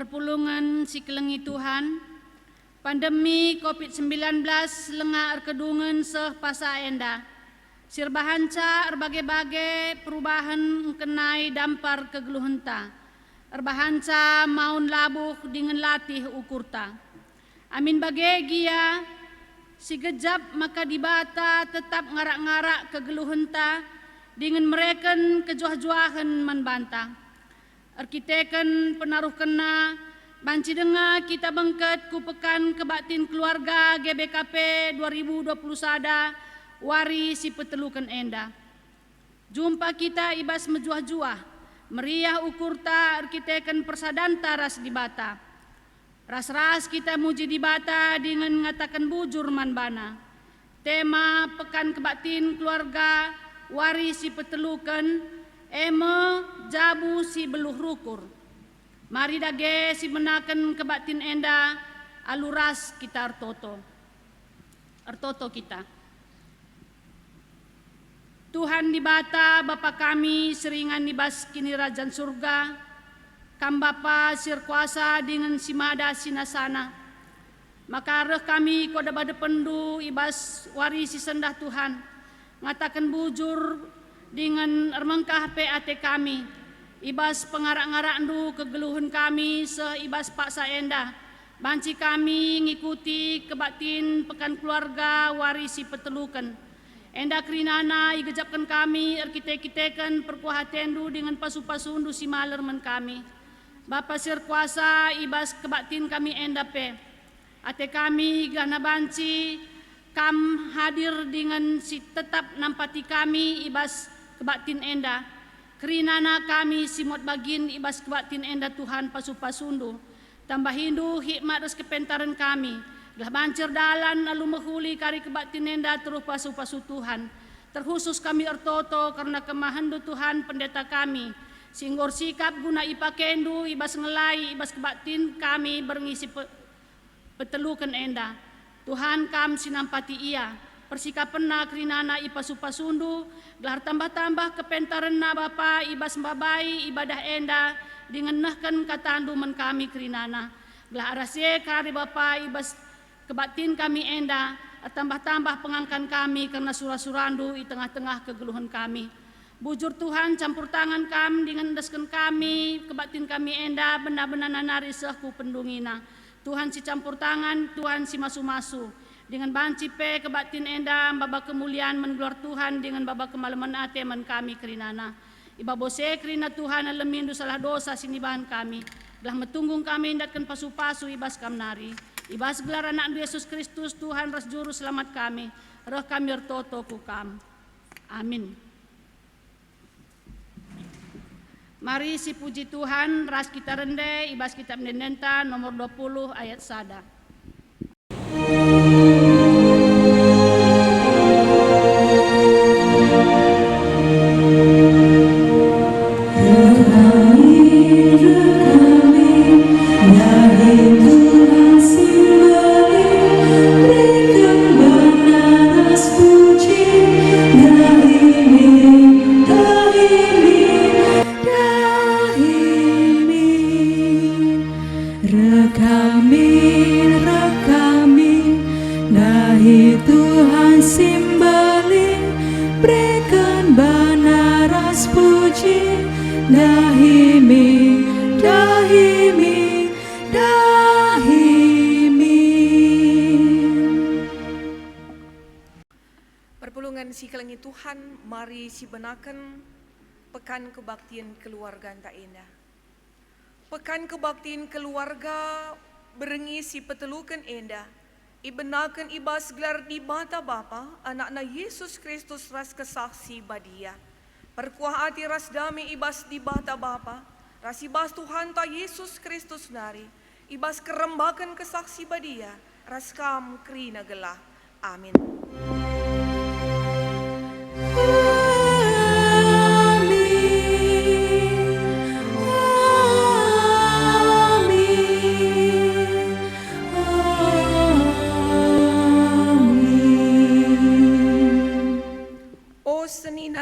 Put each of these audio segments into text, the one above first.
Perpulungan si kelengi Tuhan, pandemi COVID-19 lengah erkedungan seh pasa enda. Sirbahanca erbagai-bagai perubahan kenai dampar kegeluhenta. Erbahanca maun labuh dengan latih ukurta. Amin bagai gia, si gejap maka dibata tetap ngarak-ngarak kegeluhenta dengan mereken kejuah-juahan membantah. Arkiteken penaruh kena, banci dengar kita bengket kupekan kebaktin keluarga GBKP 2020 sada, wari si petelukan enda. Jumpa kita ibas mejuah-juah, meriah ukurta arkiteken persadanta ras dibata. Ras-ras kita muji dibata dengan mengatakan bujur manbana. Tema pekan kebaktin keluarga, wari si petelukan, eme jabu si beluh rukur. Mari dage si menaken kebaktin enda aluras kita artoto kita. Tuhan dibata Bapa kami seringan nibas kini rajan surga, kam Bapa sir kuasa dengan simada sinasana. Maka reh kami koda bade pendu ibas wari si sendah Tuhan, ngatakan bujur dengan ermengkah PAT kami, ibas pengarak-ngarak ndu kegeluhan kami seibas paksa enda, banci kami ngikuti kebaktin pekan keluarga warisi petelukan. Enda kerinana igejapkan kami erkite-kitekan perkuahatendu dengan pasu-pasundu si malermen kami. Bapa sir kuasa ibas kebaktin kami enda pe. Ate kami gana banci kam hadir dengan si tetap nampati kami ibas kebaktin enda. Kerinana kami simot bagin ibas kebaktin enda Tuhan pasu-pasundu. Tambah hindu hikmat res kepentaran kami. Gelah bancer dalan lalu mehuli kari kebaktin enda terus pasu-pasu Tuhan. Terkhusus kami ertoto karena kemahandu Tuhan pendeta kami. Singgor sikap guna ipakendu ibas ngelai ibas kebaktin kami berngisi petelukan enda. Tuhan kam sinampati ia. Persikapan na kerinana ipasu-pasundu, gelar tambah-tambah kepentaran na Bapa ibas mbabai ibadah enda dengan nahkan katandu men kami kerinana. Gelar arasye kari Bapa ibas kebaktin kami enda, tambah-tambah pengangkan kami karena surah-surandu di tengah-tengah kegeluhan kami. Bujur Tuhan campur tangan kami dengan desken kami, kebaktin kami enda benar-benar nanari sehku pendungina. Tuhan si campur tangan, Tuhan si masu-masu. Dengan banci pe kebaktin enda baba kemuliaan menggelar Tuhan dengan baba kemalaman ate man kami kerinana. Iba bose kerina Tuhan alemindu salah dosa sinibahan kami. Belah metunggung kami indatkan pasu-pasu ibas kamnari. Ibas gelar anak Yesus Kristus Tuhan ras juru selamat kami. Roh kami ertoto kukam. Amin. Mari si puji Tuhan ras kita rende ibas kitab Mendenta nomor 20 ayat sada. Perpulungan si kelengi Tuhan, mari si benakan pekan kebaktian keluarga anta indah. Pekan kebaktian keluarga berengi si petelukan indah. Ibenakan ibas gelar di bata Bapa, anak-anak Yesus Kristus ras kesaksi badia. Perkuah hati ras dami ibas di bata Bapa, ras ibas Tuhan ta Yesus Kristus nari. Ibas kerembakan kesaksi badia, ras kam krina gelah. Amin.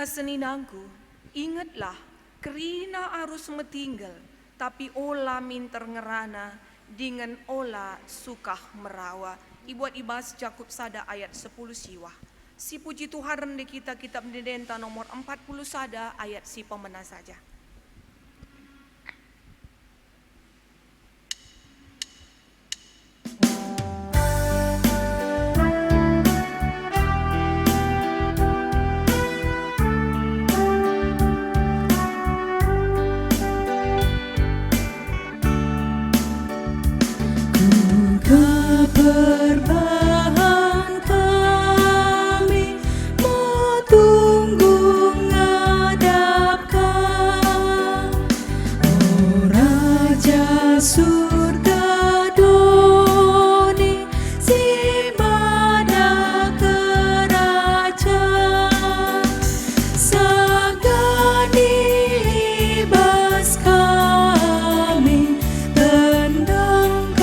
Seninangku, ingatlah kerina arus metinggal, tapi ola minter ngerana dengan ola suka merawa. Ibuat ibas Jakub sada ayat 10 siwah. Si puji Tuhan rende kita kitab Denta nomor 40 sada ayat si pemena saja. Perbahan kami mau tunggu ngadapkan, oh Raja surga doni si mana kerajaan sagani ibas kami tendang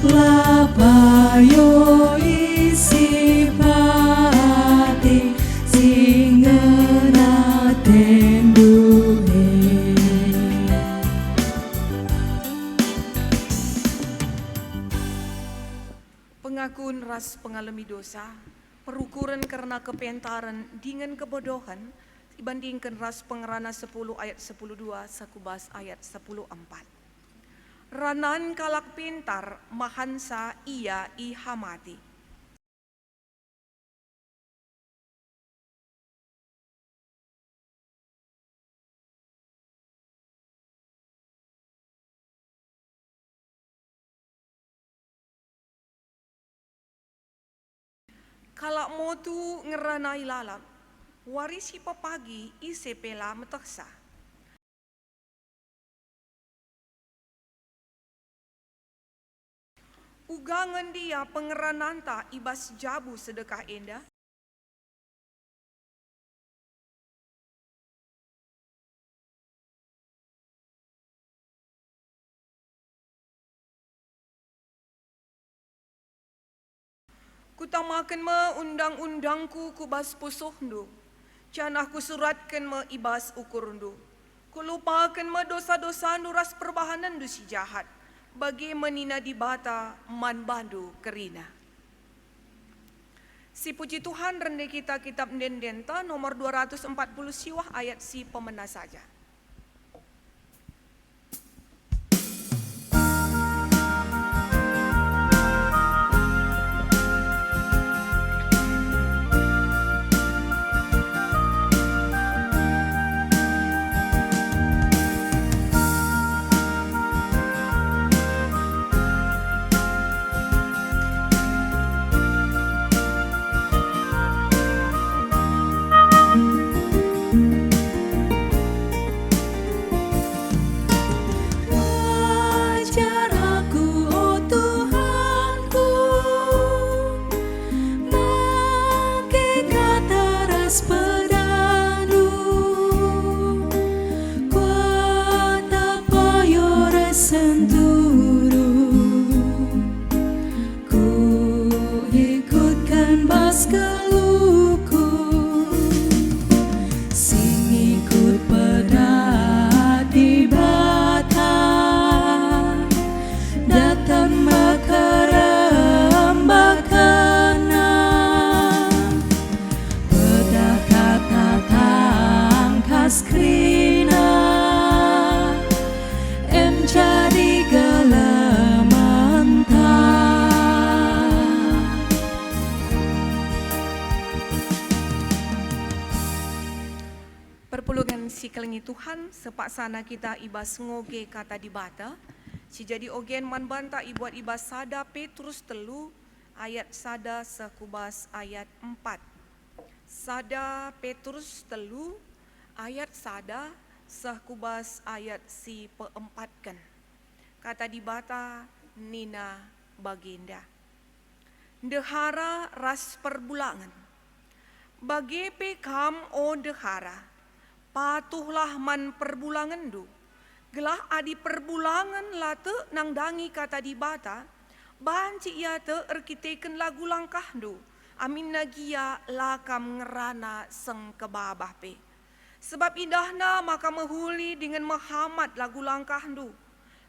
lapayo isi bati singena tendune. Pengakuan ras pengalami dosa, perukuran karena kepentaran dengan kebodohan, dibandingkan ras pengerana 10 ayat 10.2 sakubas ayat 10.4. Ranan kalak pintar mahansa ia ihamati. Kalak motu ngeranai lalap, warisi papagi ise pela meteksa. Ugangan dia pengerananta ibas jabu sedekah enda. Kutamakan me undang-undangku kubas pusuhndu. Canah kusuratkan me ibas ukurndu. Kulupakan me dosa-dosa nuras perbahanan du si jahat. Bagi menina di bata man bandu kerina. Si puji Tuhan rende kita kitab Denta nomor 240 siwah ayat si pemena saja. Perpuluhan si kelengi Tuhan sepaksana kita ibas ngoge kata di bata. Si jadi ogen man banta ibuat ibas sada Petrus telu ayat sada sekubas ayat 4. Sada Petrus telu ayat sada sekubas ayat si peempatkan. Kata di bata Nina Baginda. Dehara ras perbulangan. Bagi pekam o dehara. Patuhlah man perbulangan du. Gelah adi perbulangan late nang dangi kata di bata. Banci ia te erkiteken lagu langkah du. Amin nagia lakam ngerana seng kebabah pe. Sebab indahna maka mehuli dengan Muhammad lagu langkahdu.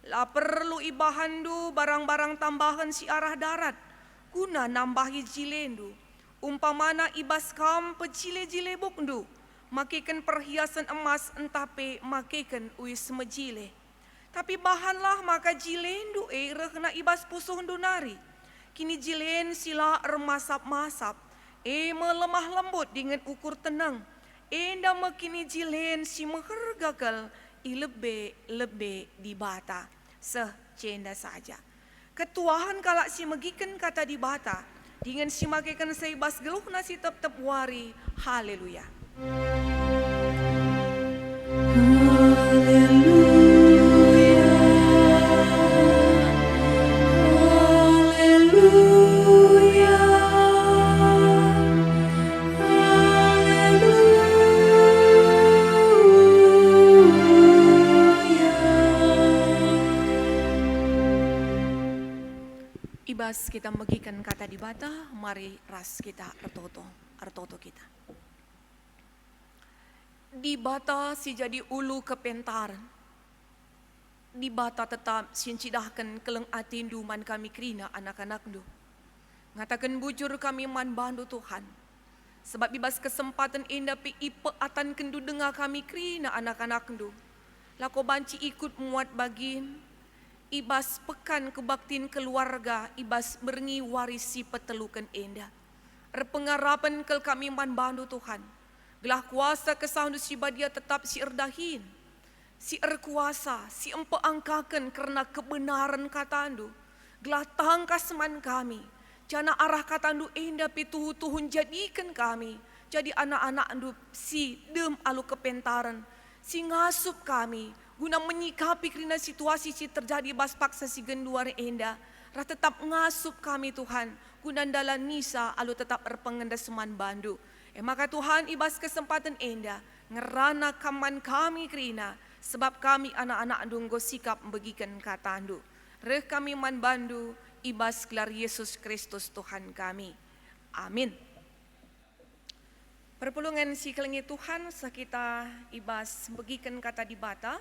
La perlu ibahandu barang-barang tambahan si arah darat. Guna nambahi jilendu. Umpamana ibas kam pecile-jile bukdu. Makikan perhiasan emas entape makikan uis mejile. Tapi bahanlah maka jilendu rehna ibas pusuh nari. Kini jilen sila masap-masap. Melemah lembut dengan ukur tenang. Enda makini jilen si meher gagal lebe di bata. Cenda saja. Ketuahan kalak si megikan kata di bata. Dengan si makikan seibas geluh nasi tep-tep wari. Haleluya. Ibas kita megikan kata di bata, mari ras kita artoto kita. Di bata si jadi ulu kepentaran. Di bata tetap sincidahkan keleng atindu man kami krina anak-anak du. Ngatakan bujur kami man bandu Tuhan. Sebab ibas kesempatan indah pi ipe atan kendu dengar kami krina anak-anak du. Lako banci ikut muat bagin. Ibas pekan kebaktiin keluarga, ibas berngi warisi petelukan indah. Pengarapan kel kami man bandu Tuhan. Gelah kuasa kesahandu si badia tetap si erdahin. Si erkuasa, si empe angkakan karena kebenaran katandu. Gelah tangkas man kami. Jana arah katandu indah pituhu-tuhun jadikan kami. Jadi anak-anak andu si dem alu kepentaran. Si ngasup kami. Guna menyikapi kerana situasi si terjadi bas paksa si genduar indah. Rah tetap ngasup kami Tuhan. Guna dalam nisa alu tetap erpengendeseman bandu. Maka Tuhan ibas kesempatan indah. Ngerana kaman kami kerina. Sebab kami anak-anak andunggo sikap membagikan kata andu. Reh kami man bandu. Ibas gelar Yesus Kristus Tuhan kami. Amin. Perpulungan si kelengi Tuhan sekita ibas bagikan kata di bata.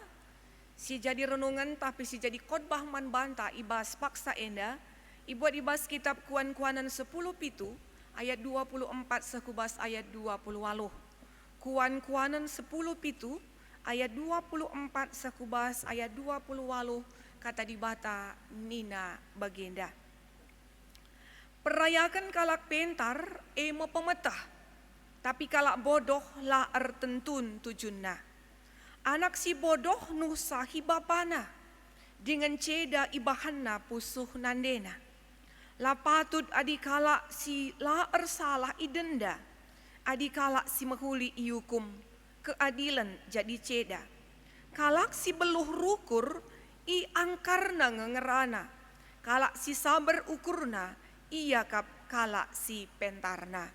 Si jadi renungan tapi si jadi khotbah man banta ibas paksa enda. Ibuat ibas kitab Kuan-Kuanan 10 pitu ayat 24 sekubas ayat 20 waluh. Kuan-Kuanan 10 pitu ayat 24 sekubas ayat 20 waluh kata di bata nina bagenda. Perayakan kalak pentar emo pemetah. Tapi kalak bodoh la ertentun tujunna. Anak si bodoh nusa hibapana. Dengan ceda ibahanna pusuh nandena. La patut adikala si la ersalah idenda. Adikala si mahuli iukum. Keadilan jadi ceda. Kalak si beluh rukur i angkarna ngengerana. Kalak si sabar ukurna iya kap kalak si pentarna.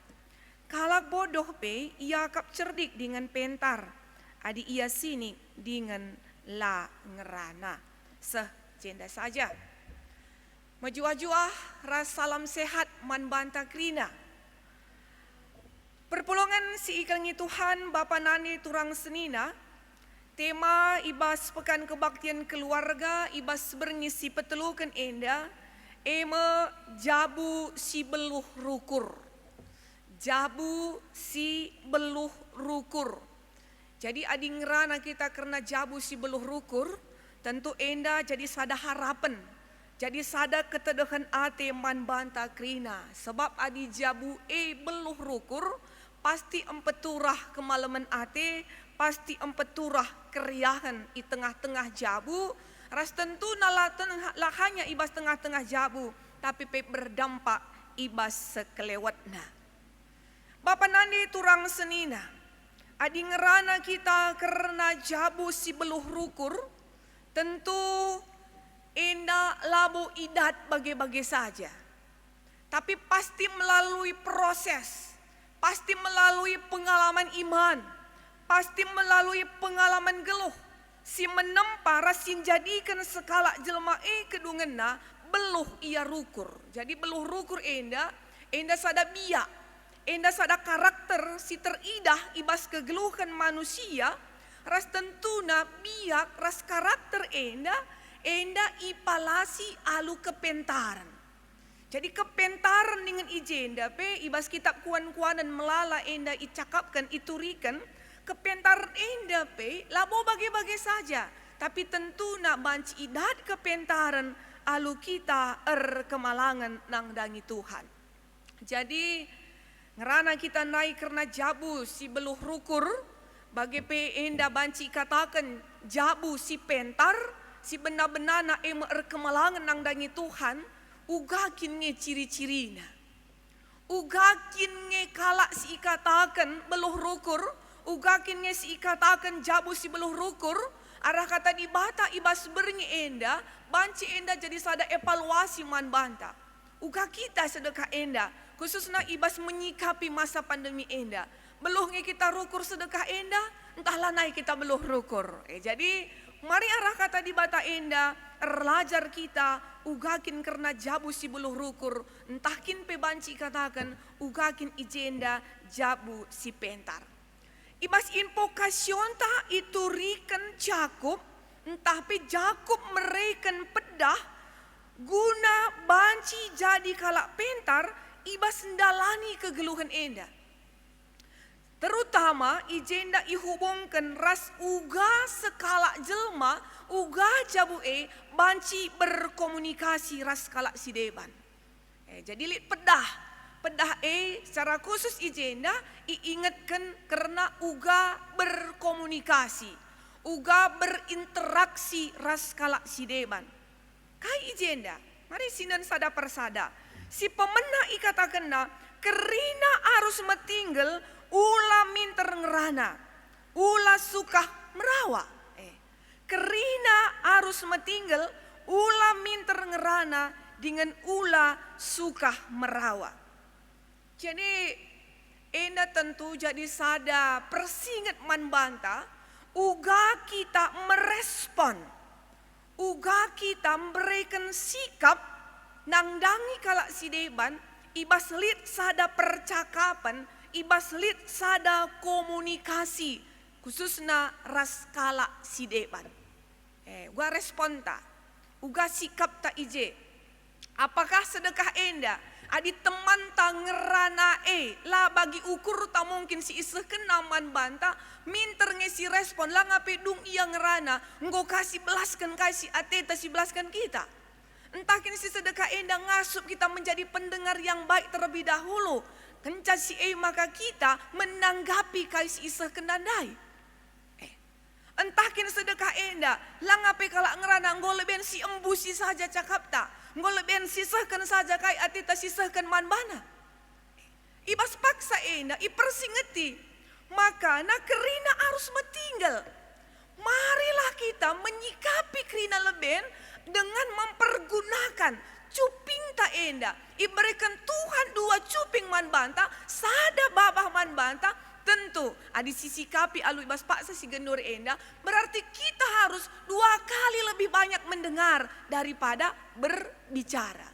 Kalak bodoh pe ia kap cerdik dengan pentar. Adi ia sini dengan la ngerana. Cenda saja. Majua-jua ras salam sehat man banta krina. Perpulungan si ikangi Tuhan Bapa Nani Turang Senina. Tema ibas pekan kebaktian keluarga ibas berngisi petelukan enda. Jabu si beluh rukur. Jabu si beluh rukur. Jadi adi ngerana kita karena jabu si beluh rukur, tentu enda jadi sada harapan. Jadi sada ketedahan ate man banta krina. Sebab adi jabu beluh rukur, pasti empeturah kemalaman ate, pasti empeturah keriahan di tengah-tengah jabu. Ras tentu lahanya ibas tengah-tengah jabu, tapi berdampak ibas sekelewatna. Bapa Nandi Turang Senina. Adi ngerana kita karena jabu si beluh rukur, tentu enda labu idat bagi-bagi saja. Tapi pasti melalui proses, pasti melalui pengalaman iman, pasti melalui pengalaman geluh. Si menempa rasin jadikan sekala jelma kedungenna beluh ia rukur. Jadi beluh rukur enda sada biak. enda sada karakter si teridah ibas kegeluhan manusia, ras tentuna biak ras karakter enda ipalasi alu kepentaran. Jadi kepentaran dengan ijenda pe ibas kitab kuan-kuanan melala enda icakapkan iturikan, kepentaran enda pe labo bage-bage saja, tapi tentu nak banci idat kepentaran alu kita kemalangan nang dangi Tuhan. Jadi ngerana kita naik karena jabu si beluh rukur, bagi pe enda banci katakan jabu si pentar, si benar-benar na kemalangan nang dangi Tuhan, ugakin nge ciri-cirina. Ugakin nge kalak si ikatakan beluh rukur, ugakin nge si ikatakan jabu si beluh rukur, arah kata di bata ibas bernyi enda, banci enda jadi sada evaluasi man banta. Uga kita sedekah enda, khususnya ibas menyikapi masa pandemi enda. Beluh nge kita rukur sedekah enda, entahlah naik kita beluh rukur. Jadi mari arah kata di bata enda, erlajar kita ugakin karena jabu si beluh rukur, entahkin pe banci katakan ugakin ijenda jabu si pentar. Ibas invokasion ta itu riken Jakub, entah pe Jakub mereken pedah guna banci jadi kalak pentar ibas ndalani kegeluhan enda. Terutama ijenda ihubungkan ras uga sekala jelma, uga jabu banci berkomunikasi ras kalak sideban. Jadi lit pedah secara khusus ijenda iingatkan karena uga berkomunikasi, uga berinteraksi ras kalak sideban. Kai ijenda, mari sinan sada persada. Si pemena ikatakan na kerina arus metinggal ula minter ngerana, ula suka merawa. Kerina arus metinggal ula minter ngerana dengan ula suka merawa. Jadi enda tentu jadi sada persingat man banta, uga kita merespon, uga kita memberikan sikap nangdangi kalak sideban, ibas lit sada percakapan, ibas lit sada komunikasi khususna ras kala sideban. Gua respon ta, uga sikap ta ije. Apakah sedekah enda? Adi teman ta ngerana lah bagi ukur ta mungkin si iseh kenaman banta minter ngesi respon lah ngape dung iya ngerana nggo kasih belaskan kasih ateta si belaskan kita. Entah kini si sedekah enda ngasup kita menjadi pendengar yang baik terlebih dahulu. Kenca si maka kita menanggapi kasih iseh kenandai. Entah kini sedekah enda lah ngape kalak ngerana nggo leben si embusi saja cakap ta. Nggo leben sisahkan saja kai atita sisahkan man bana. Ibas paksa enda ipersingeti. Maka na kerina harus metinggal. Marilah kita menyikapi kerina leben dengan mempergunakan cuping ta enda. Iberikan Tuhan dua cuping man banta, sada babah man banta. Tentu adi sisi kapi alu ibas paksa si gendur enda, berarti kita harus dua kali lebih banyak mendengar daripada berbicara.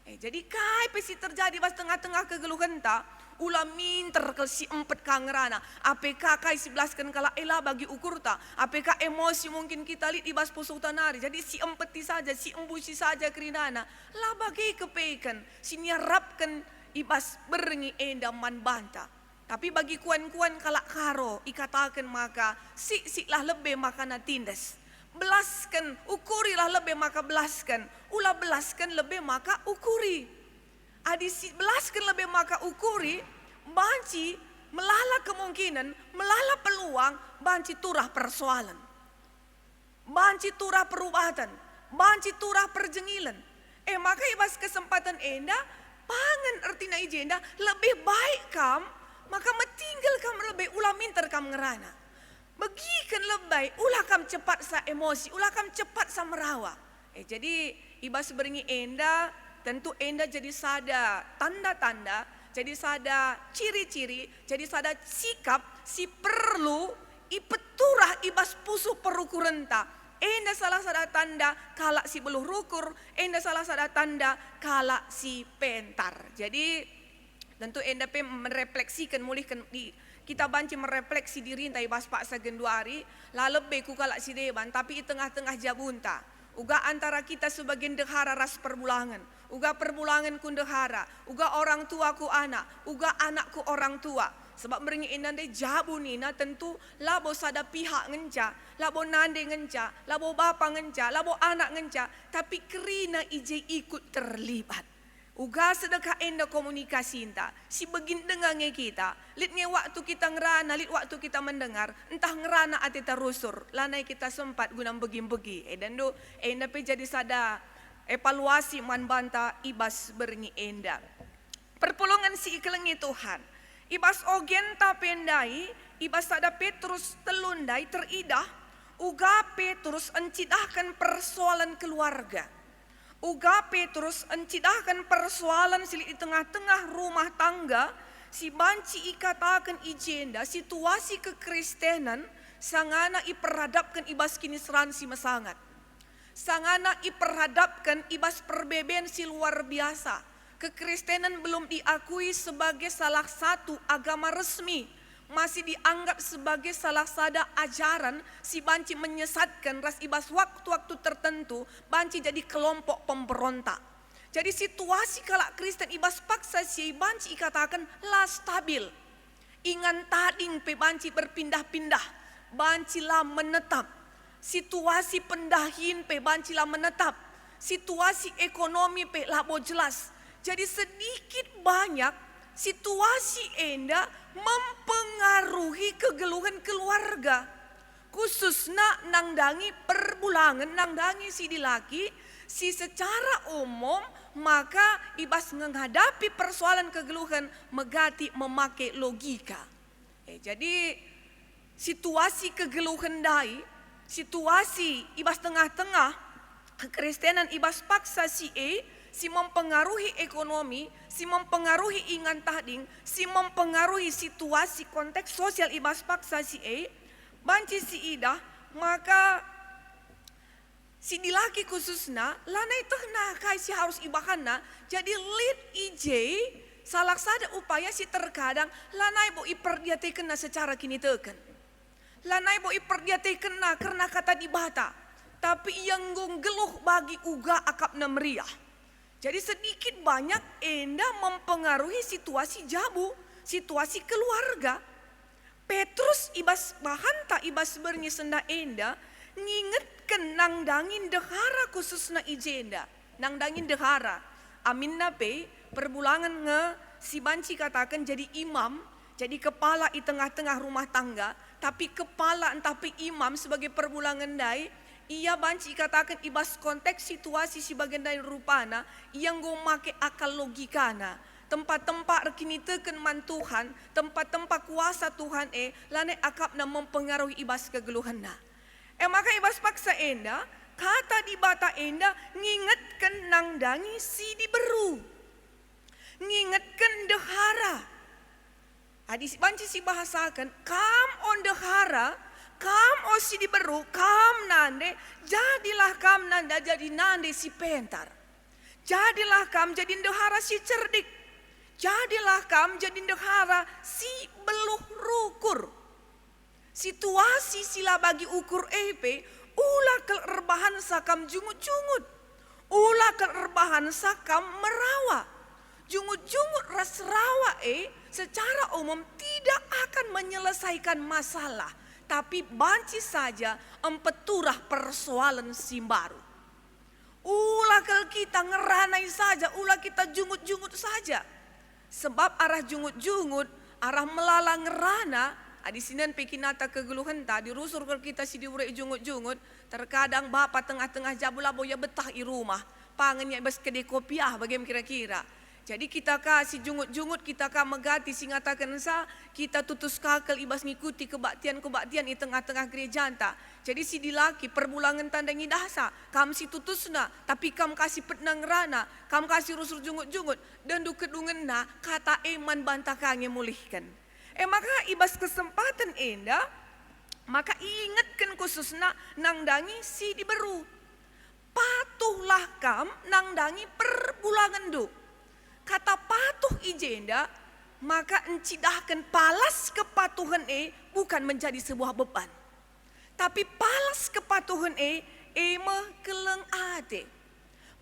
Jadi kai pesi terjadi pas tengah-tengah kegeluhan ta, ulah minter ke si empet kangerana, apk kai si belaskan kala ela bagi ukur ta, apk emosi mungkin kita lihat ibas pusuk tanari, jadi si empeti saja, si embusi saja kerinana, lah bagi kepeikan, si nyarapkan ibas berngi enda man banta. Tapi bagi kuan-kuan kalak karo ikatakan maka siklah lebih maka na tindas. Belaskan, ukurilah lebih maka belaskan. Ulah belaskan lebih maka ukuri. Adi belaskan lebih maka ukuri, banci melala kemungkinan, melala peluang, banci turah persoalan. Banci turah perubatan, banci turah perjengilan. Maka ibas kesempatan enda, pangan artina ijenda, lebih baik kam, maka metinggal kam lebih ulah minter kam ngerana. Begikan lebay ulah kam cepat sa emosi, ulah kam cepat sa merawa. Jadi ibas beringi enda, tentu enda jadi sada tanda-tanda, jadi sada ciri-ciri, jadi sada sikap si perlu ipeturah ibas pusuh perukurenta. Enda salah sada tanda kalak si beluh rukur, enda salah sada tanda kalak si pentar. Jadi Tentu enda pe merefleksikan mulihkan di kita banci merefleksi diri entai bas pak sagenduari lalebe ku kalak si deban tapi di tengah-tengah jabunta uga antara kita sebagian dehara ras perbulangan uga perbulangan ku dehara uga orang tua ku anak uga anakku orang tua sebab meringi inande jabu nina tentu labo sada pihak ngenca labo nande ngenca labo bapa ngenca labo anak ngenca tapi kerina ije ikut terlibat. Uga sedekah enda komunikasi inta, si begin dengannya kita, litnya waktu kita ngerana, lit waktu kita mendengar, entah ngerana ati terusur, lanai kita sempat guna begi-begi, dan do enda pe jadi sada evaluasi man banta ibas berngi enda. Perpulungan si ikelengi Tuhan, ibas ogen ta pendai, ibas sada Petrus telundai teridah, uga Petrus encidahkan persoalan keluarga. Uga Petrus encidahkan persoalan silik di tengah-tengah rumah tangga, si banci ikatakan ijenda situasi kekristenan sangana iperhadapkan ibas kini seran si mesangat. Sangana iperhadapkan ibas perbeben si luar biasa. Kekristenan belum diakui sebagai salah satu agama resmi. Masih dianggap sebagai salah satu ajaran si banci menyesatkan ras ibas waktu-waktu tertentu banci jadi kelompok pemberontak. Jadi situasi kalak Kristen ibas paksa si banci katakan la stabil. Ingan tading pe banci berpindah-pindah, banci lah menetap. Situasi pendahin pe banci lah menetap. Situasi ekonomi pe labo jelas. Jadi sedikit banyak situasi enda mempengaruhi kegeluhan keluarga. Khususnya nangdangi perbulangan, nangdangi si dilaki, si secara umum maka ibas menghadapi persoalan kegeluhan megati memakai logika. Jadi situasi kegeluhan dai, situasi ibas tengah-tengah, kekristenan ibas paksa si mempengaruhi ekonomi, si mempengaruhi ingan tahding, si mempengaruhi situasi konteks sosial ibas paksa banci si idah, maka si dilaki khususnya, lanai tehna kai si harus ibahana, jadi lead IJ, salah satu upaya si terkadang, lanai bo iperdiate kena secara kini teken. Lanai bo iperdiate kena karena kata dibata, tapi yang geluh bagi uga akap meriah. Jadi sedikit banyak enda mempengaruhi situasi jabu, situasi keluarga. Petrus ibas bahanta ibas bernyi senda enda ngingetkan nangdangin dehara khususna ijenda. Nangdangin dehara. Amin nape perbulangan si banci katakan jadi imam, jadi kepala di tengah-tengah rumah tangga, tapi kepala tapi imam sebagai perbulangan dai. Ia banci katakan ibas konteks situasi si bagian dari rupana yang go make akal logikana. Tempat-tempat rekini teken man Tuhan, tempat-tempat kuasa Tuhan lane akapna mempengaruhi ibas kegeluhanna. Maka ibas paksa enda, kata di bata enda ngingetkan nangdangi si diberu. Ngingetkan dehara. Hadis banci si bahasakan, kam on dehara, kam osi diberu, kam nande, jadilah kam nanda jadi nande si pentar. Jadilah kam jadi dehara si cerdik. Jadilah kam jadi dehara si beluh rukur. Situasi sila bagi ukur ulah kelerbahan sakam jungut-jungut. Ulah kelerbahan sakam merawa. Jungut-jungut ras rawa secara umum tidak akan menyelesaikan masalah. Tapi banci saja empeturah persoalan simbaru. Ulah kalau kita ngeranai saja, ulah kita jungut-jungut saja. Sebab arah jungut-jungut, arah melala ngerana, di sini pekinata kegeluhan tadi rusur kalau kita si diurek jungut-jungut, terkadang bapak tengah-tengah jabula boya betah di rumah, pangannya bes kedai kopiah bagaimana kira-kira. Jadi kita kasih jungut-jungut, kita kah megati singatakan sa, kita tutus kakal ibas ngikuti kebaktian-kebaktian di tengah-tengah gereja anta. Jadi si dilaki perbulangan tandangi dahsa, kam si tutusna, tapi kam kasih petnang rana, kam kasih rusur jungut-jungut, dan dukedungen na kata eman bantakannya mulihkan. Maka ibas kesempatan enda, maka ingatkan khususna nangdangi si diberu. Patuhlah kam nangdangi perbulangan do. Kata patuh ijenda maka encidahkan palas kepatuhan bukan menjadi sebuah beban. Tapi palas kepatuhan me keleng ade.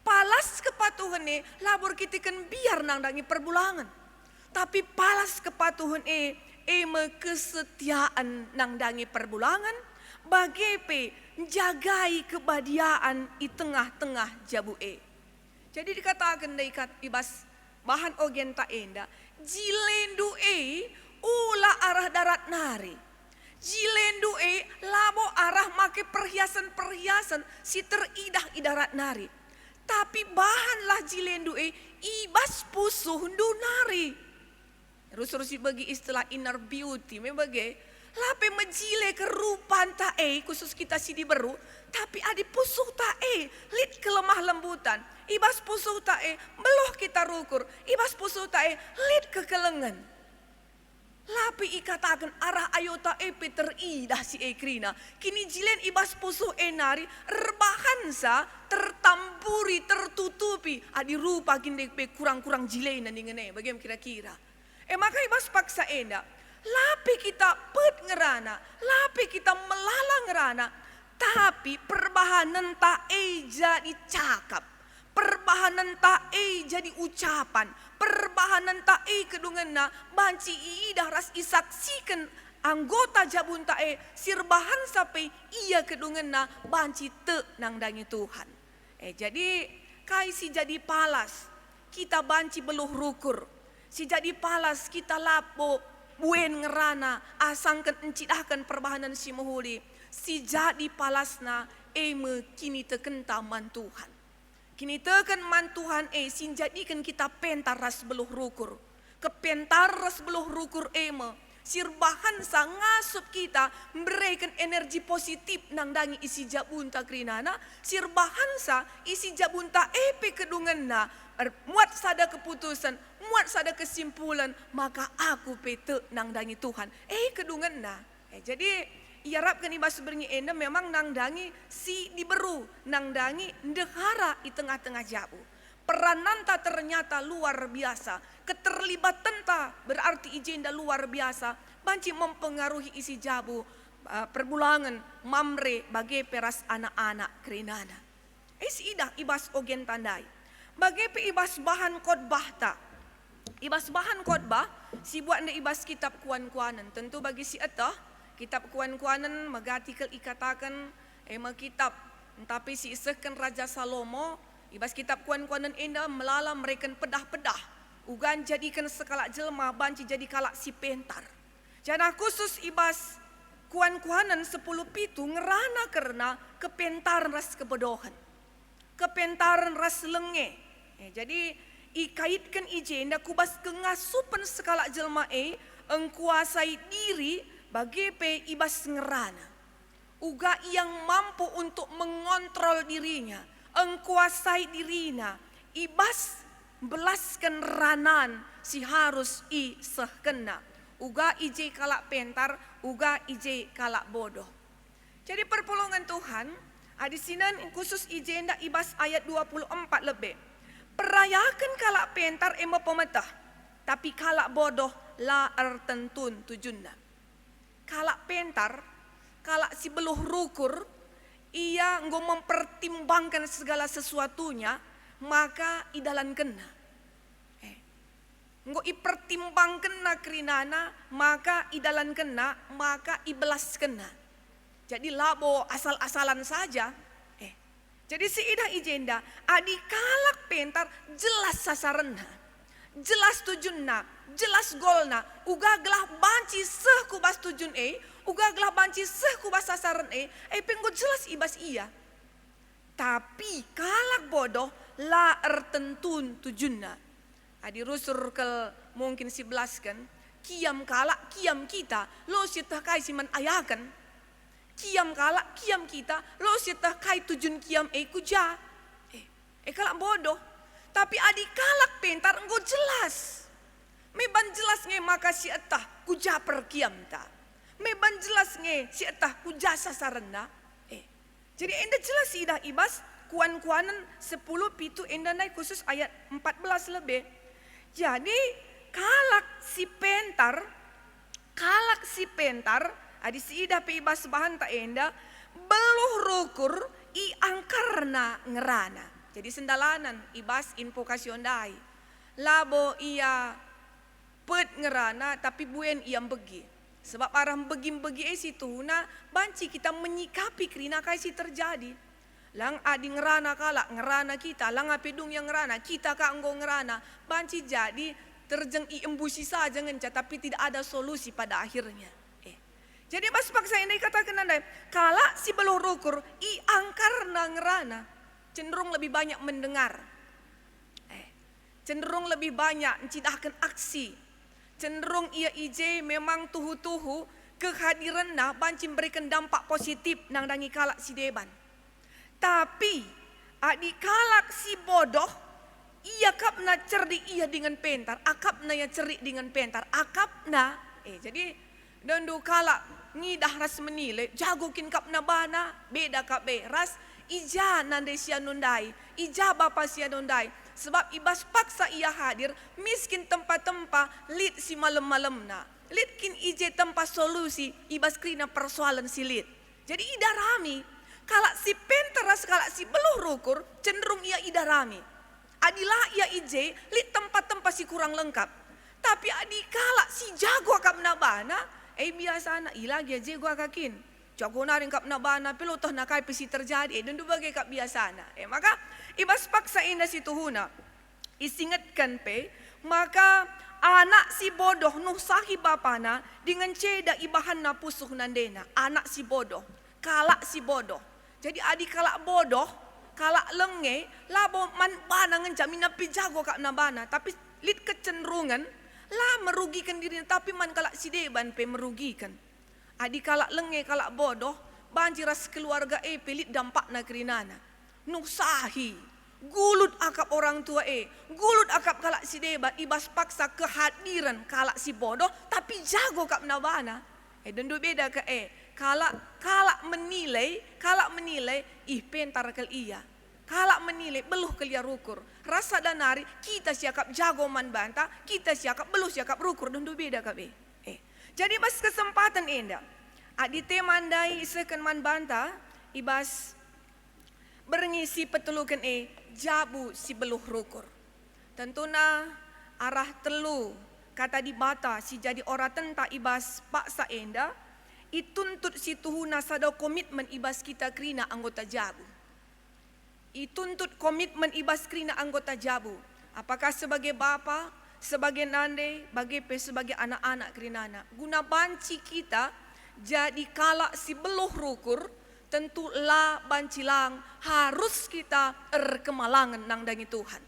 Palas kepatuhan labor kita kan biar nang dangi perbulangan. Tapi palas kepatuhan me kesetiaan nang dangi perbulangan. Bagepe jagai kebadiaan di tengah-tengah jabu Jadi dikatakan dari ibas bahan ogen ta enda. Jilendu ula arah darat nari. Jilendu labo arah make perhiasan-perhiasan si teridah idarat nari. Tapi bahanlah jilendu ibas pusuh ndu nari. Terus bagi istilah inner beauty membagi lape menjile kerupan ta khusus kita si diberu, tapi adi pusuh ta lit kelemah lembutan. Ibas pusuh ta beloh kita rukur, ibas pusuh ta lit kekelengan. Lapi ikatakan arah ayota Peter dah si krina. Kini jilen ibas pusuh nari rebahansa tertampuri tertutupi adi rupa kini kurang-kurang jilen ningene bagaimana kira-kira. Maka ibas paksa enda. Lapi kita pet ngerana, lapi kita melala ngerana, tapi perbahanan tak jadi cakap, perbahanan tak jadi ucapan, perbahanan tak kedungena banci idah ras isaksikan anggota jabun tak sirbahan sampai iya kedungena banci te nang dangi Tuhan. Jadi kai si jadi palas kita banci beluh rukur, si jadi palas kita lapo buen ngerana asangkan encidahkan perbahanan si muhuli si jadi palasna me kini teken taman Tuhan. Kini teken man Tuhan sin jadikan kita pentar ras beluh rukur. Kepentar ras beluh rukur me sirbahan sa ngasup kita memberikan energi positif nang dangi isi jabunta krinana sirbahan sa isi jabunta kedunganna muat sada keputusan, muat sada kesimpulan, maka aku pete nang dangi Tuhan. Kedunganna. Jadi iarapkan ibas bernyi enda memang nang dangi si diberu, nang dangi ndehara di tengah-tengah jabu. Perananta ternyata luar biasa. Keterlibatan ta berarti ijenda luar biasa. Banci mempengaruhi isi jabu perbulangan mamre bagi peras anak-anak kerinana. Idah ibas ogen tandai. Bagi ibas bahan khotbah ta. Ibas bahan khotbah si buat nda ibas kitab kuan-kuanan. Tentu bagi si etah kitab kuan-kuanan magatikel ikatakan kitab. Tapi si isehkan Raja Salomo ibas kitab kuan-kuanan enda melala mereka pedah-pedah. Ugan jadikan sekala jelma banci jadi kalak si pentar. Jana khusus ibas kuan-kuanan 10 pitu ngerana karena kepentaran ras kebodohan. Kepentaran ras lenge. Jadi ikaitkan ijenda kubas kengasupan sekala jelma engkuasai diri bagi ibas ngerana. Uga yang mampu untuk mengontrol dirinya, engkuasai dirinya, ibas belaskan ranan si harus sehkena. Uga ije kalak pentar, uga ije kalak bodoh. Jadi perpulungan Tuhan, adisinan khusus ijenda ibas ayat 24 lebih. Perayakan kalak pentar pemetah, tapi kalak bodoh la ertentun tujunna. Kalak pentar, kalak si beluh rukur, ia nggo mempertimbangkan segala sesuatunya, maka idalan kena. Nggo ipertimbangkan na kerinana, maka idalan kena, maka ibelas kena. Jadi labo asal-asalan saja. Jadi si idah ijenda, adi kalak pentar jelas sasaranna, jelas tujunna, jelas golna, uga gelah banci seh kubas tujun uga gelah banci seh kubas sasaran penggo jelas ibas iya. Tapi kalak bodoh la ertentun tujunna. Adi rusur ke mungkin 11 kan, kiam kalak kiam kita, lo sitah kai siman ayakan. Kiam kalak kiam kita, lo sitah kai tujun kiam kuja. Kalak bodoh. Tapi adik kalak pentar engkau jelas. Meban jelas nge maka si etah kuja perkiam ta. Meban jelas nge si etah kuja sasaran na. Jadi enda jelas idah ibas kuan-kuanan 10 pitu enda naik khusus ayat 14 lebih. Jadi kalak si pentar, adi si ida pe ibas bahan ta enda, beluh rukur i angkarna ngerana. Jadi sendalanan ibas info kasyondai. Labo ia pet ngerana tapi buen iam begi. Sebab arang begi-begi situ na banci kita menyikapi kerina kasi terjadi. Lang adi ngerana kalak ngerana kita, lang apedung yang ngerana kita ka enggo ngerana, banci jadi terjeng i embusi saja ngenca tapi tidak ada solusi pada akhirnya. Jadi pas paksa ini katakan anda, kalak si beluh rukur i angkar na ngerana, cenderung lebih banyak mendengar. Cenderung lebih banyak mencidahkan aksi. Cenderung ia ije memang tuhu-tuhu kehadiran na banci memberikan dampak positif nang dangi kalak si deban. Tapi adik kalak si bodoh ia kapna cerdik ia dengan pentar, akapna ya cerik dengan pentar, akapna jadi dondu kalak ngidah ras menilai jagokin kapna bana beda kabe ras ija nande sia nundai ija bapa sia nundai. Sebab ibas paksa ia hadir, miskin tempat-tempat lid si malam-malamna. Lid kin ije tempat solusi, ibas krina persoalan si lid. Jadi ida rami, kalak si penteras kalak si beluh rukur, cenderung ia ida rami. Adilah ia ije, lid tempat-tempat si kurang lengkap. Tapi adi kalak si jago akap nabana, biasa ilah dia jago akakin. Jago naring kap nabana, pero toh nakai pesi terjadi, dan bagai kap biasana. Maka ibas paksa indah si tuhuna, isingatkan pe, maka anak si bodoh nuh sahi bapana dengan ceda ibahan na pusuh nandena. Anak si bodoh, kalak si bodoh. Jadi adik kalak bodoh, kalak lenge, labo man bana ngencam minapi jago kap nabana, tapi lid kecenderungan lah merugikan dirinya, tapi man kalak si deban pe merugikan. Adik kalak lenge kalak bodoh, banjiras keluarga pelit dampak na kerinana. Nusahi, gulut akap orang tua gulut akap kalak si debat, ibas paksa kehadiran kalak si bodoh, tapi jago kap nabana. Dendu beda ke kalak menilai, pentar kel iya. Kalak menilai, beluh kelia rukur. Rasa danari, kita siakap jago man banta, kita siakap beluh siakap rukur, dendu beda ke Jadi pas kesempatan endak, adi temandai isekan man banta, ibas berngisi petelukan jabu si beluh rukur. Tentuna arah telu kata di bata si jadi ora tenta ibas paksa enda, ituntut si tuhuna sada komitmen ibas kita krina anggota jabu. Ituntut komitmen ibas krina anggota jabu. Apakah sebagai bapa, sebagai nande, sebagai anak-anak kerinana. Guna banci kita jadi kalak si beluh rukur, tentu la bancilang harus kita erkemalangan nang dangi Tuhan.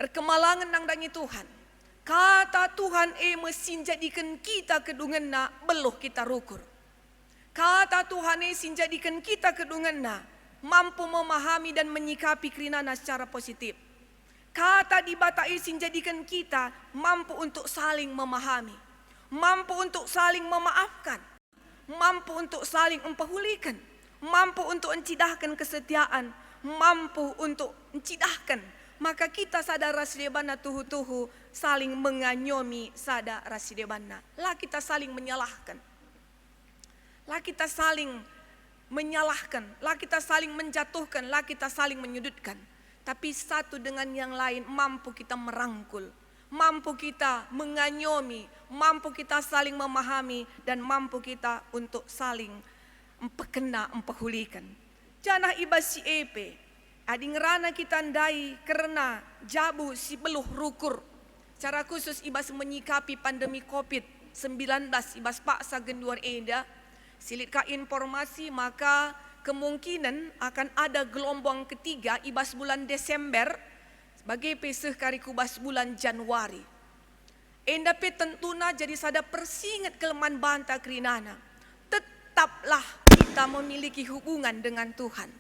Erkemalangan nang dangi Tuhan. Kata Tuhan mesin jadikan kita kedungan na beluh kita rukur. Kata Tuhan mesin jadikan kita kedungan na mampu memahami dan menyikapi kerinana secara positif. Kata di bata isin jadikan kita mampu untuk saling memahami, mampu untuk saling memaafkan, mampu untuk saling mempehulikan, mampu untuk mencidahkan kesetiaan, mampu untuk mencidahkan. Maka kita sadar rasidebana tuhu-tuhu saling menganyomi sadar rasidebana. Lah kita saling menyalahkan. Lah kita saling menyalahkan, lah kita saling menjatuhkan, lah kita saling menyudutkan. Tapi satu dengan yang lain mampu kita merangkul, mampu kita menganyomi, mampu kita saling memahami, dan mampu kita untuk saling empekena, empehulikan. Janah ibas si adi ngerana kita ndai karena jabu si beluh rukur. Cara khusus ibas menyikapi pandemi COVID-19 ibas paksa genduar enda. Silit ka informasi maka kemungkinan akan ada gelombang ketiga ibas bulan Desember sebagai peseh kariku bas bulan Januari. Enda pe tentuna jadi sada persingat kelemahan banta kerinana. Tetaplah kita memiliki hubungan dengan Tuhan.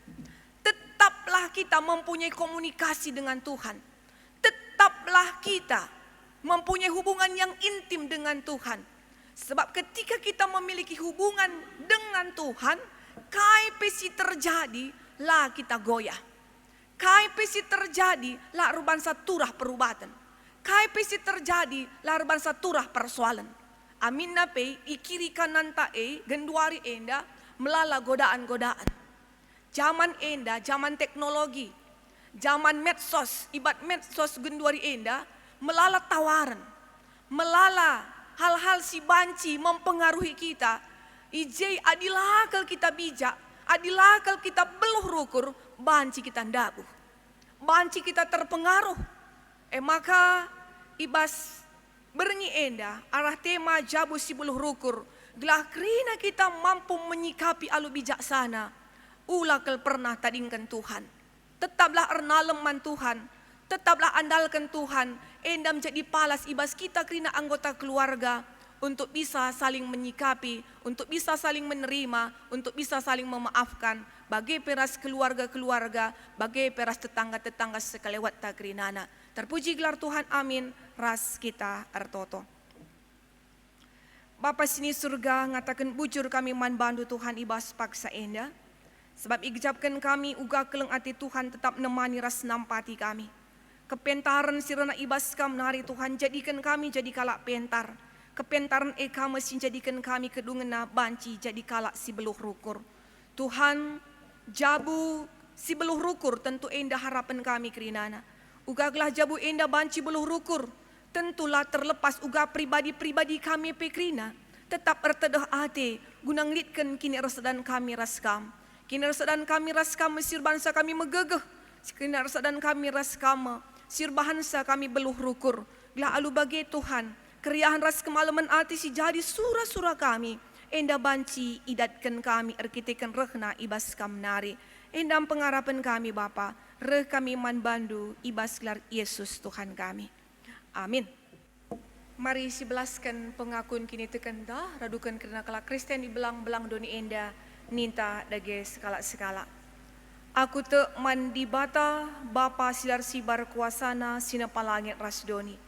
Tetaplah kita mempunyai komunikasi dengan Tuhan. Tetaplah kita mempunyai hubungan yang intim dengan Tuhan. Sebab ketika kita memiliki hubungan dengan Tuhan, kai pesi terjadi, lah kita goyah. Kai pesi terjadi, lah ruban saturah perubatan. Kai pesi terjadi lar bangsa turah persoalan. Amin nape ikiri kanan tae genduari enda melala godaan-godaan. Zaman enda, zaman teknologi, zaman medsos, ibat medsos genduari enda melala tawaran, melala hal-hal si banci mempengaruhi kita. Ijai adilah kalau kita bijak, adilah kalau kita beluh rukur, banci kita ndabuh. Banci kita terpengaruh. Maka ibas berengi enda arah tema jabu si beluh rukur. Gelah kerina kita mampu menyikapi alu bijaksana. Ulakal pernah tadingkan Tuhan. Tetaplah ernaleman Tuhan. Tetaplah andalkan Tuhan. Enda menjadi palas ibas kita kerina anggota keluarga. Untuk bisa saling menyikapi, untuk bisa saling menerima, untuk bisa saling memaafkan. Bagai peras keluarga-keluarga, bagai peras tetangga-tetangga sekelewat takrinana. Terpuji gelar Tuhan, amin. Ras kita artoto. Bapa sini surga ngatakan bujur kami man bandu Tuhan ibas paksa enda. Sebab ijabkan kami uga keleng ati Tuhan tetap nemani ras nampati kami. Kepentaran sirana ibas kam nari Tuhan jadikan kami jadi kalak pentar. Kepentaran eka mesin jadikan kami kedungena banci jadi kalak si beluh rukur. Tuhan jabu si beluh rukur tentu enda harapan kami kerinana. Ugaglah jabu enda banci beluh rukur. Tentulah terlepas uga pribadi-pribadi kami pekrina. Tetap ertedah ate guna nglitkan kini resadan kami raskam. Kini resadan kami raskam mesir bangsa kami megegeh. Kini resadan kami raskam sir bahansa kami beluh rukur. Glah alu bagi Tuhan. Keriahan ras kemalaman ati si jadi surah-surah kami. Enda banci idatkan kami erkitekan rehna ibas kam nari. Endam pengharapan kami Bapa. Reh kami man bandu ibas gelar Yesus Tuhan kami. Amin. Mari sibelaskan pengakuan kini tekan dah. Radukan kerana kalak Kristen di belang-belang doni enda. Ninta dage sekala-sekala. Aku te man di bata Bapa silar sibar kuasana sinapa langit ras doni.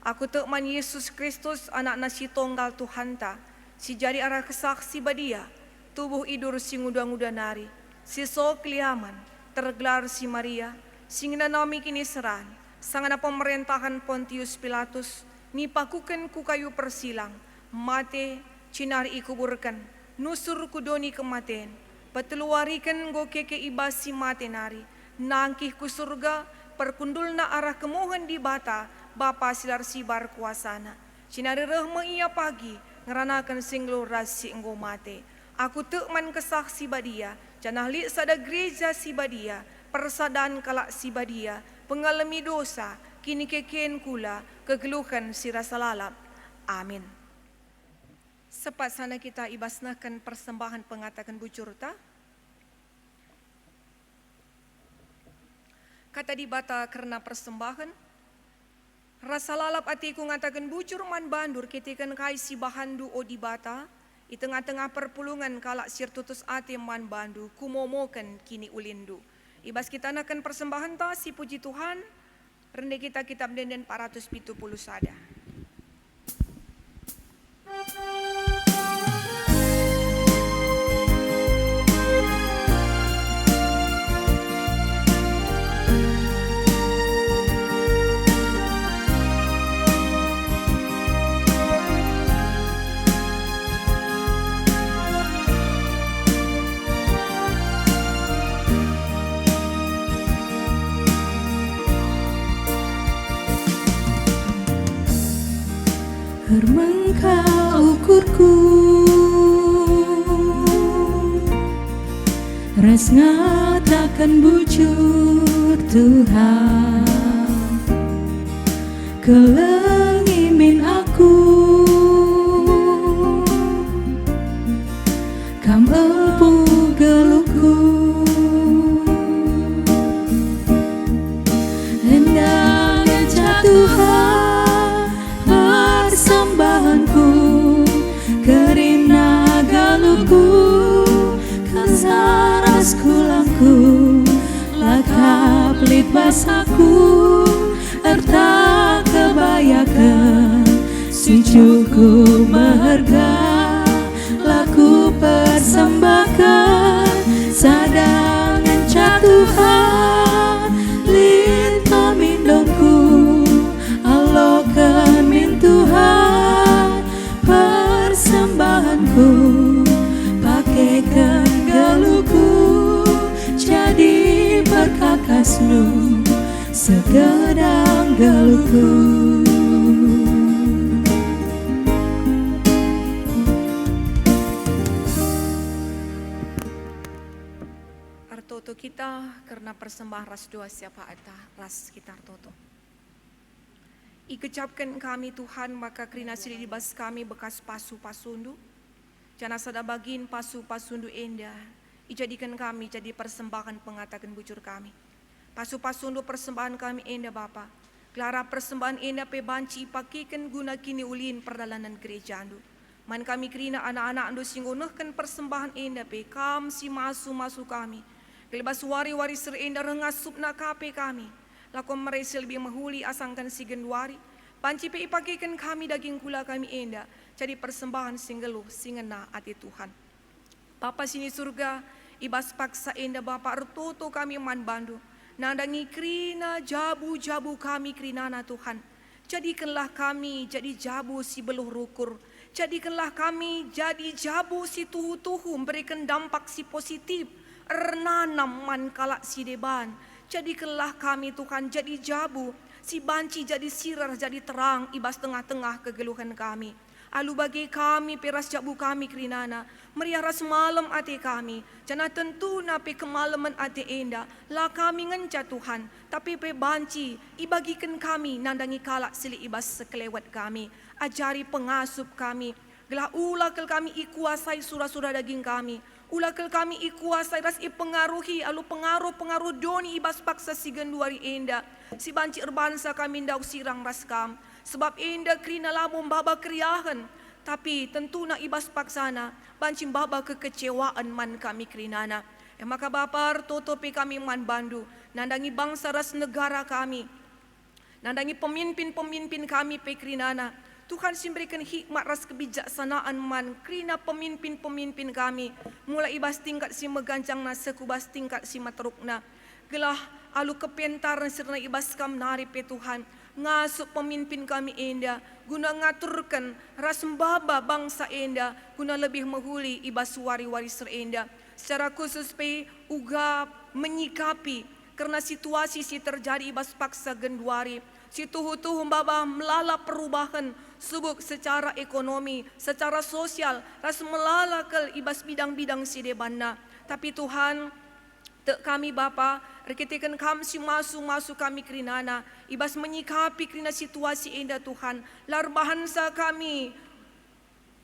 Aku tekman Yesus Kristus anak nasi tonggal Tuhan ta. Si jari arah kesaksi badia. Tubuh idur si nguda-nguda nari. Si so keliaman. Tergelar si Maria. Singina nami kini seran. Sangana pemerintahan Pontius Pilatus. Nipakuken ku kayu persilang. Mate cinari ikuburkan. Nusur kudoni kematen. Peteluarikan go keke ibas si mate nari. Nangkih ku surga. Perkundulna arah kemohon di bata. Bapa silar sibar kuasana. Sinari rehme ia pagi. Ngeranakan singlo rasi enggo mate. Aku tekman kesaksi badia. Janah li sada gereja si badia. Persadaan kalak si badia. Pengalami dosa. Kini kekeen kula. Kegeluhan si rasa lalap. Amin. Sepat sana kita ibasnakan persembahan pengatakan bucurta. Kata dibata karena persembahan. Rasa lalap atiku ngatakan bujur man bandur kitikan kai si bahandu o di bata. I tengah-tengah perpulungan kalak sir tutus ati man bandu kumomokan kini ulindu. Ibas kita nakan persembahan ta si puji Tuhan. Rende kita kitab denden 470 sada. Engkau ukurku ras ngatakan bujur Tuhan kelengimin aku kam empu geluku hendaknya Tuhan persembahanku kerina galuku kasaras kulangku lakap lit basaku erta kebayakan sujuku meharga laku persembahkan sadangan Tuhan lit pamindongku Allah laku. Artoto kita karena persembahan ras doa siapa ata ras kita Artoto. Ikecapkan kami Tuhan maka krina sili dibas kami bekas pasu pasundu. Jana sada bagin pasu pasundu enda. Ijadikan kami jadi persembahan pengatakan bujur kami. Pasu pasundu persembahan kami enda Bapa. Gelara persembahan enda pe banci ipakikan guna kini ulin perdalanan gereja andu. Man kami krina anak-anak andu singgunehkan persembahan enda pe kam si masu kami. Kelibas wari-wari serenda rengasup na kape kami. Lakom meresi lebih mahuli asangkan si genduari. Panci pe ipakikan kami daging kula kami enda. Jadi persembahan singgeluh singena ati Tuhan. Papa sini surga, ibas paksa enda Bapa Artoto kami man bandu. Nandangi krina jabu-jabu kami krinana Tuhan. Jadikanlah kami jadi jabu si beluh rukur. Jadikanlah kami jadi jabu si tuhu-tuhu memberikan dampak si positif. Ernanam man kalak si deban. Jadikanlah kami Tuhan jadi jabu. Si banci jadi sirar jadi terang ibas tengah-tengah kegeluhan kami. Alu bagi kami peras jabu kami krinana. Meriah ras malam ate kami. Jana tentu nape kemalaman ate enda. Lah kami ngenca Tuhan. Tapi pe banci ibagikan kami nandangi kalak sili ibas sekelewat kami. Ajari pengasup kami. Gelah ulakal kami ikuasai surah-surah daging kami. Ulakal kami ikuasai ras ipengaruhi alu pengaruh-pengaruh doni ibas paksa si genduari enda. Si banci erbansa kami ndau sirang ras kam. Sebab enda krina lamun baba kriahan. Tapi tentu na ibas paksana. Banci baba kekecewaan man kami krinana. Maka Bapa Artoto kami man bandu. Nandangi bangsa ras negara kami. Nandangi pemimpin-pemimpin kami pe krinana. Tuhan berikan hikmat ras kebijaksanaan man krina pemimpin-pemimpin kami. Mulai ibas tingkat si megancang na sekubas tingkat si materukna. Gelah alu kepentaran serna ibas kam nari pe Tuhan. Ngasup pemimpin kami enda. Guna ngaturkan ras mbaba bangsa enda. Guna lebih menghuli ibas wari-wari serenda. Secara khusus pe uga menyikapi. Karena situasi si terjadi ibas paksa genduari. Si tuhu-tuhu mbaba melala perubahan. Subuk secara ekonomi, secara sosial, ras melala ke ibas bidang-bidang si debana. Tapi Tuhan, kami Bapa, reketikan kami si masu kami krinana, ibas menyikapi krina situasi indah Tuhan, lar bahansa kami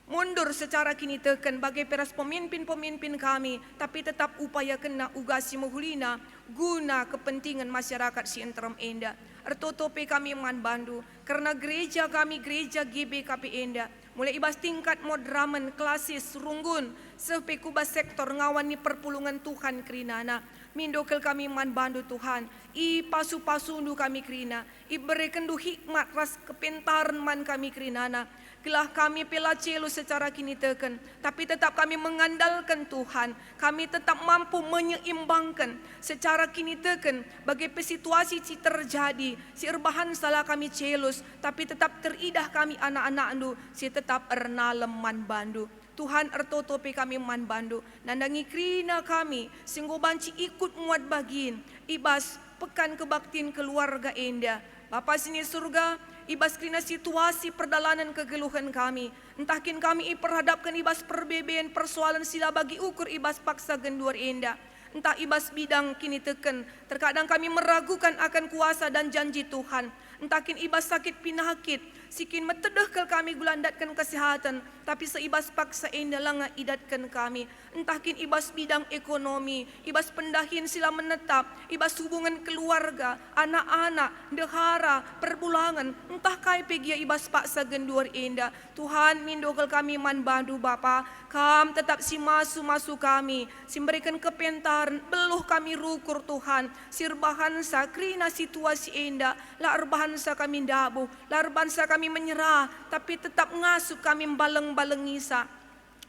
mundur secara kini teken bagai peras pemimpin-pemimpin kami, tapi tetap upaya kena ugasi muhulina guna kepentingan masyarakat si enteram enda. Ertotope kami man bandu karena gereja kami gereja GBKP enda mulai ibas tingkat modraman klasis runggun sampai kubas sektor ngawani perpulungan Tuhan krinana mindokel kami man bandu Tuhan i pasu-pasundu kami krina i berikendu hikmat ras kepentaran man kami krinana gelah kami pelacelu secara kini teken tapi tetap kami mengandalkan Tuhan kami tetap mampu menyeimbangkan secara kini teken bagi situasi si terjadi si erbahan salah kami celus tapi tetap teridah kami anak-anak andu si tetap ernalem man bandu Tuhan ertotope kami man bandu nandangi krina kami singgo banci ikut muat bagin ibas pekan kebaktian keluarga enda Bapa sini surga ibas krina situasi perdalanan kegeluhan kami entakin kami perhadapkan ibas perbebaan persoalan sila bagi ukur ibas paksa genduar enda entah ibas bidang kini teken terkadang kami meragukan akan kuasa dan janji Tuhan entakin ibas sakit pinakit sikin metedehkel kami gulandatkan kesehatan tapi seibas paksa enda langa idatkan kami entakin ibas bidang ekonomi ibas pendahin sila menetap ibas hubungan keluarga anak-anak dehara perbulangan entah kai pegia ibas paksa genduar enda Tuhan mindokel kami man bandu Bapa kam tetap si masu kami si memberikan kepentaran beluh kami rukur Tuhan sirbahan sakrina situasi enda la erbahansa kami dabuh la erbahansa kami menyerah tapi tetap ngasuh kami baleng-balengisa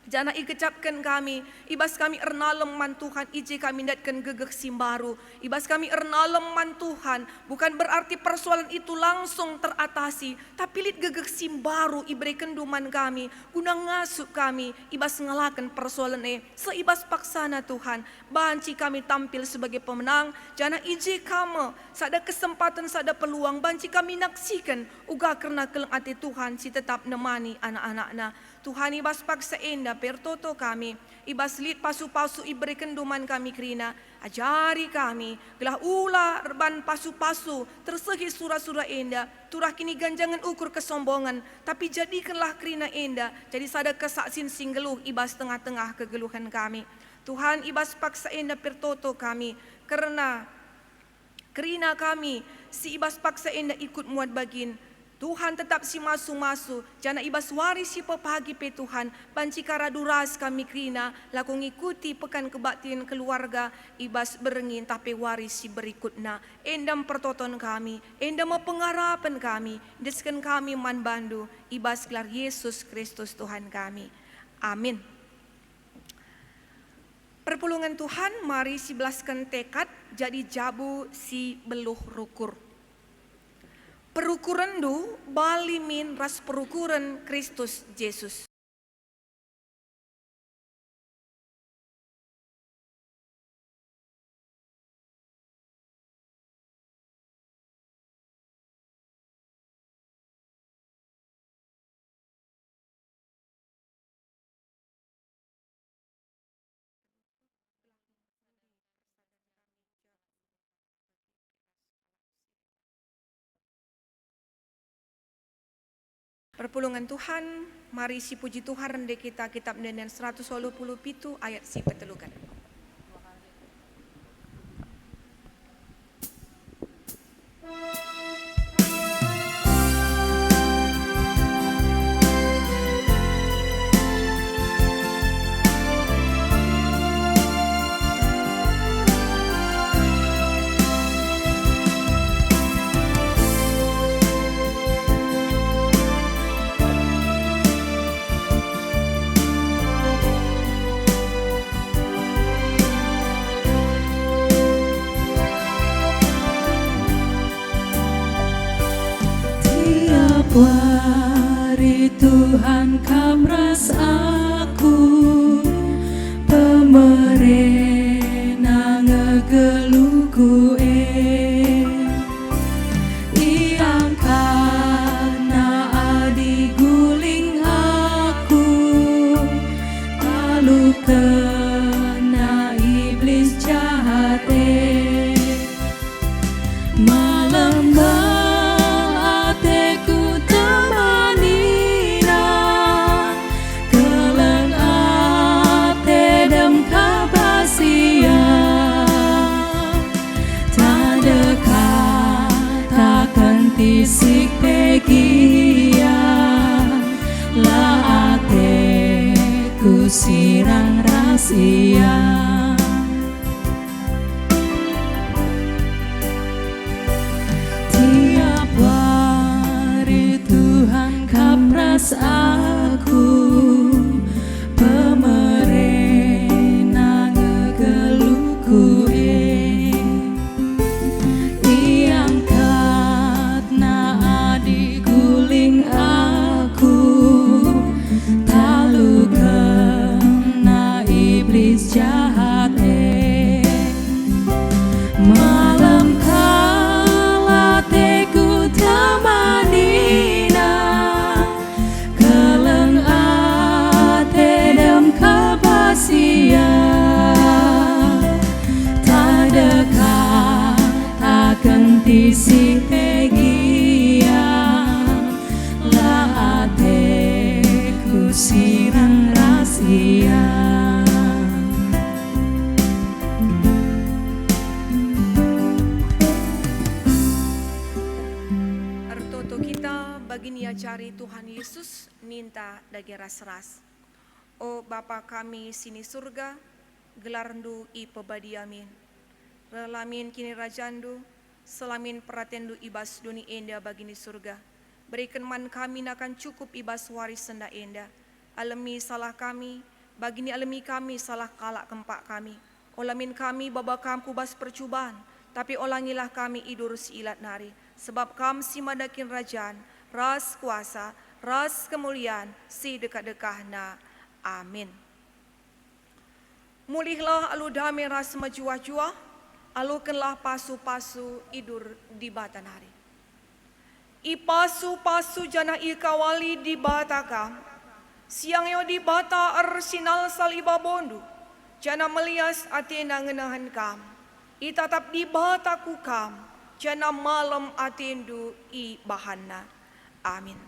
Jana ikecapkan kami, ibas kami ernalem man Tuhan, ije kami datkan gegek simbaru. Ibas kami ernalem man Tuhan, bukan berarti persoalan itu langsung teratasi, tapi lit gegek simbaru iberikan duman kami, guna ngasuk kami, ibas ngalakan persoalan seibas paksana Tuhan. Banci kami tampil sebagai pemenang, jana ije kami, sada kesempatan, sada peluang, banci kami naksikan, uga karena keleng ati Tuhan si tetap nemani anak-anakna. Tuhan ibas paksa enda pertoto kami, ibas lit pasu-pasu iberikan duman kami krina, ajari kami, gelah ula ban pasu-pasu, tersehi surah-surah enda, turah kini ganjangan ukur kesombongan, tapi jadikanlah krina enda, jadi sada kesaksin singgeluh ibas tengah-tengah kegeluhan kami. Tuhan ibas paksa enda pertoto kami, karena kerina kami, si ibas paksa enda ikut muat bagin, Tuhan tetap si masu-masu, jana ibas waris si pepagi pe Tuhan, banci kara duras kami krina, laku ngikuti pekan kebaktian keluarga, ibas berengin tapi waris si berikutna, endam pertoton kami, endam pengharapan kami, desken kami man bandu, ibas gelar Yesus Kristus Tuhan kami. Amin. Perpulungan Tuhan, mari si belaskan tekad, jadi jabu si beluh rukur. Perukuran du balimin ras perukuran Kristus Yesus. Perpulungan Tuhan, mari si puji Tuhan rende kita kitab Nenen 127 ayat si petelukan. Wari Tuhan kamras aku, pemerena ngegeluku iangkat na adi guling aku, lalu kena iblis jahat tisik pegia la ateku sirang rahasia. Tiap hari Tuhan kapras aku, pemerena ngegeluku jahat malam kala teku temanina keleng ate dem kebasia tak dekat akan tisik pegia la ateku sirang rahasia. Baginia cari Tuhan Yesus minta dagi ras-ras. O Bapa kami sini surga, gelarndu i pebadiamin. Relamin kini rajandu, selamin peratendu ibas duni enda bagini surga. Berikan man kami nakan cukup ibas waris senda enda. Alami salah kami, Bagi ni alami kami salah kalak kempak kami. Olamin kami babakam kubas percubaan. Tapi olangilah kami idur siilat nari. Sebab kam si madakin rajaan, ras kuasa, ras kemuliaan, si dekat-dekahna. Amin. Mulihlah alu damai ras majuah-juah, alukanlah pasu-pasu idur di batan hari. I pasu-pasu jana ikawali di batakam, siang yo di bata arsinal saliba bondu, jana melias atena ngenahan kam, i tatap di bataku kam, jana malam atendu i bahana. Amin.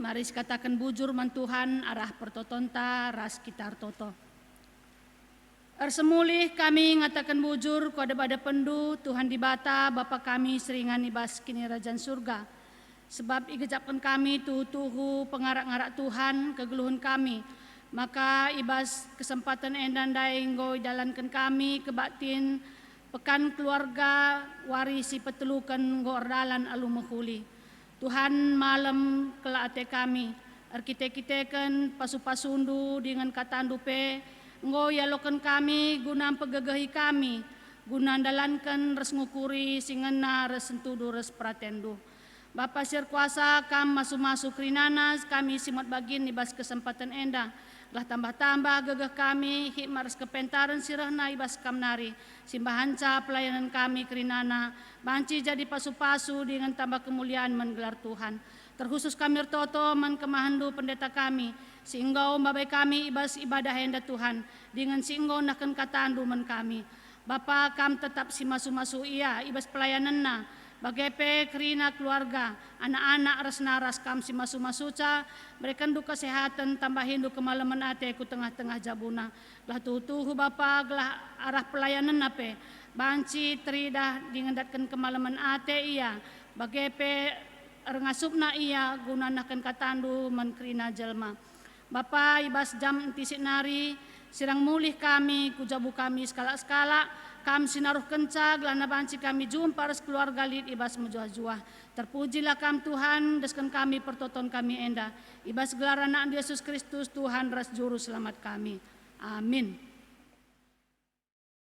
Mari katakan bujur man Tuhan arah pertotonta ras kitar toto. Ersemulih kami ngatakan bujur kode pada pendu Tuhan di bata Bapa kami seringan ibas kini Rajan surga. Sebab igejapkan kami tuhu-tuhu pengarak-ngarak Tuhan kegeluhun kami. Maka ibas kesempatan endan daenggo jalankan kami kebaktin pekan keluarga warisi petelukan gordalan alu mehuli. Tuhan malam kelate kami, arkite-kiteken pasu-pasundu dengan katandupe, ngo yalokan kami guna pegegahi kami, guna dalankan res ngukuri singena res sentudu res pratendu. Bapa sir kuasa kam masuk-masuk rinanas kami simat bagin ibas kesempatan enda. Lah tambah-tambah gegah kami hikmah res kepentaran sirahna ibas kamnari. Simbahanca pelayanan kami kerinana. Banci jadi pasu-pasu dengan tambah kemuliaan menggelar Tuhan. Terkhusus kami toto man kemahandu pendeta kami. Singgau babai kami ibas ibadah enda Tuhan. Dengan singgau naken katandu man kami. Bapa kam tetap si masu-masu ia ibas pelayanan na. Bagepe kerina keluarga, anak-anak ras naras kam si masu-masuca, berikan du kesehatan tambahin du kemalaman ate ku tengah-tengah jabuna. Lah tuhu Bapa gelah arah pelayanan nape, banci teridah dingendatkan kemalaman ate iya, bagepe rengasupna iya gunanakan katandu man kerina jelma. Bapa ibas jam tisik nari, sirang mulih kami, kujabu kami skala-skala, kami sinaruh kencag, lana banci kami jumpa res keluarga lid ibas menjuah-juah. Terpujilah kami Tuhan, deskan kami pertoton kami enda. Ibas gelar anak Yesus Kristus Tuhan ras juru selamat kami. Amin.